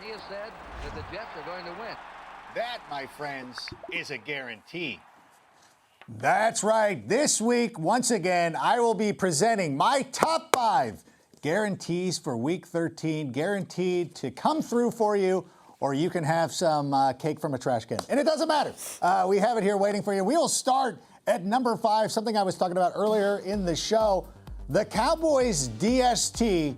He has said that the Jets are going to win. That, my friends, is a guarantee. That's right. This week, once again, I will be presenting my top 5 guarantees for Week 13, guaranteed to come through for you, or you can have some cake from a trash can. And it doesn't matter. We have it here waiting for you. We will start at number 5, something I was talking about earlier in the show. The Cowboys DST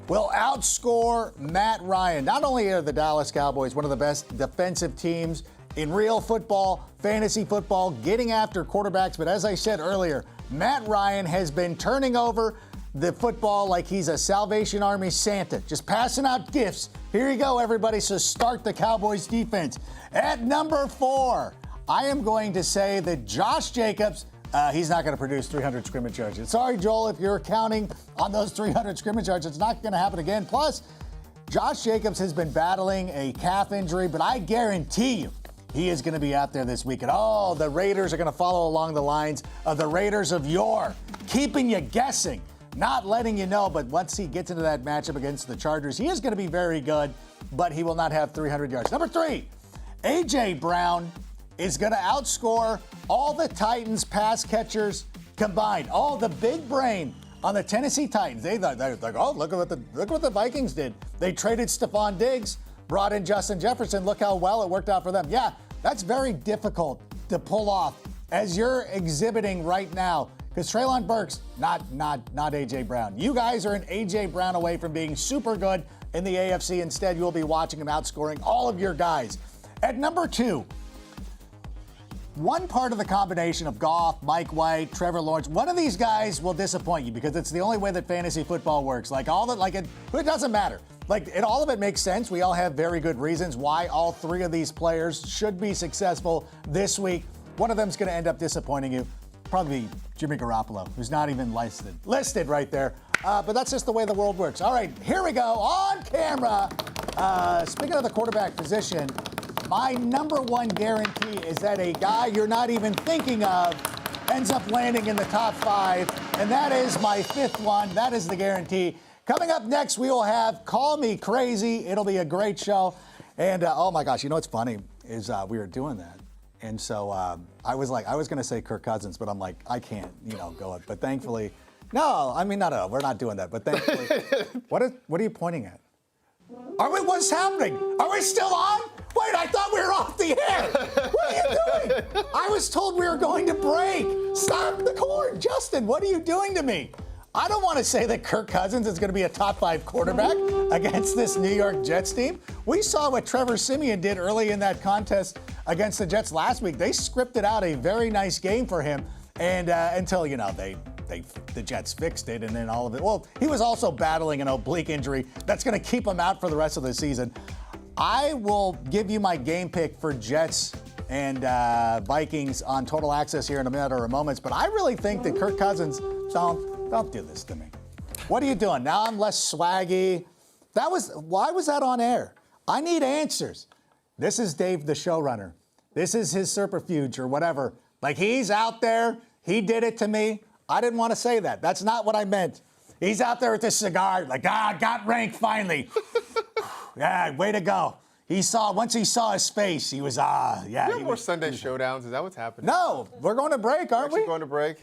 will outscore Matt Ryan. Not only are the Dallas Cowboys one of the best defensive teams in real football, fantasy football, getting after quarterbacks, but as I said earlier, Matt Ryan has been turning over the football like he's a Salvation Army Santa, just passing out gifts. Here you go, everybody, so start the Cowboys defense. At number 4, I am going to say that Josh Jacobs, he's not going to produce 300 scrimmage yards. Sorry, Joel, if you're counting on those 300 scrimmage yards, it's not going to happen again. Plus, Josh Jacobs has been battling a calf injury, but I guarantee you, he is going to be out there this week. And the Raiders are going to follow along the lines of the Raiders of yore, keeping you guessing, not letting you know. But once he gets into that matchup against the Chargers, he is going to be very good, but he will not have 300 yards. Number 3, A.J. Brown is going to outscore all the Titans pass catchers combined. All the big brain on the Tennessee Titans. They're like, oh, look what the Vikings did. They traded Stephon Diggs, brought in Justin Jefferson. Look how well it worked out for them. Yeah, that's very difficult to pull off as you're exhibiting right now. Because Treylon Burks, not A.J. Brown. You guys are an A.J. Brown away from being super good in the AFC. Instead, you'll be watching him outscoring all of your guys. At number 2, one part of the combination of Goff, Mike White, Trevor Lawrence, one of these guys will disappoint you because it's the only way that fantasy football works. It doesn't matter. All of it makes sense. We all have very good reasons why all 3 of these players should be successful this week. One of them's going to end up disappointing you. Probably Jimmy Garoppolo, who's not even listed right there. But that's just the way the world works. All right, here we go on camera. Speaking of the quarterback position, my number 1 guarantee is that a guy you're not even thinking of ends up landing in the top 5, and that is my 5th one. That is the guarantee. Coming up next, we will have Call Me Crazy. It'll be a great show. And, oh, my gosh, you know what's funny is we were doing that. And so I was going to say Kirk Cousins, but I'm like, I can't, go it. But thankfully, no, we're not doing that. But thankfully, what are you pointing at? What's happening? Are we still on? Wait, I thought we were off the air. What are you doing? I was told we were going to break. Stop the cord. Justin, what are you doing to me? I don't want to say that Kirk Cousins is going to be a top 5 quarterback against this New York Jets team. We saw what Trevor Siemian did early in that contest against the Jets last week. They scripted out a very nice game for him, and until the Jets fixed it, and then all of it. Well, he was also battling an oblique injury that's going to keep him out for the rest of the season. I will give you my game pick for Jets and Vikings on Total Access here in a matter of moments, but I really think that Kirk Cousins, don't do this to me. What are you doing? Now I'm less swaggy. Why was that on air? I need answers. This is Dave, the showrunner. This is his subterfuge or whatever. He's out there. He did it to me. I didn't want to say that. That's not what I meant. He's out there with his cigar, got ranked finally. Yeah, way to go. Once he saw his face, he was, yeah. You have more Sunday showdowns. Is that what's happening? No, we're going to break, aren't we? Going to break.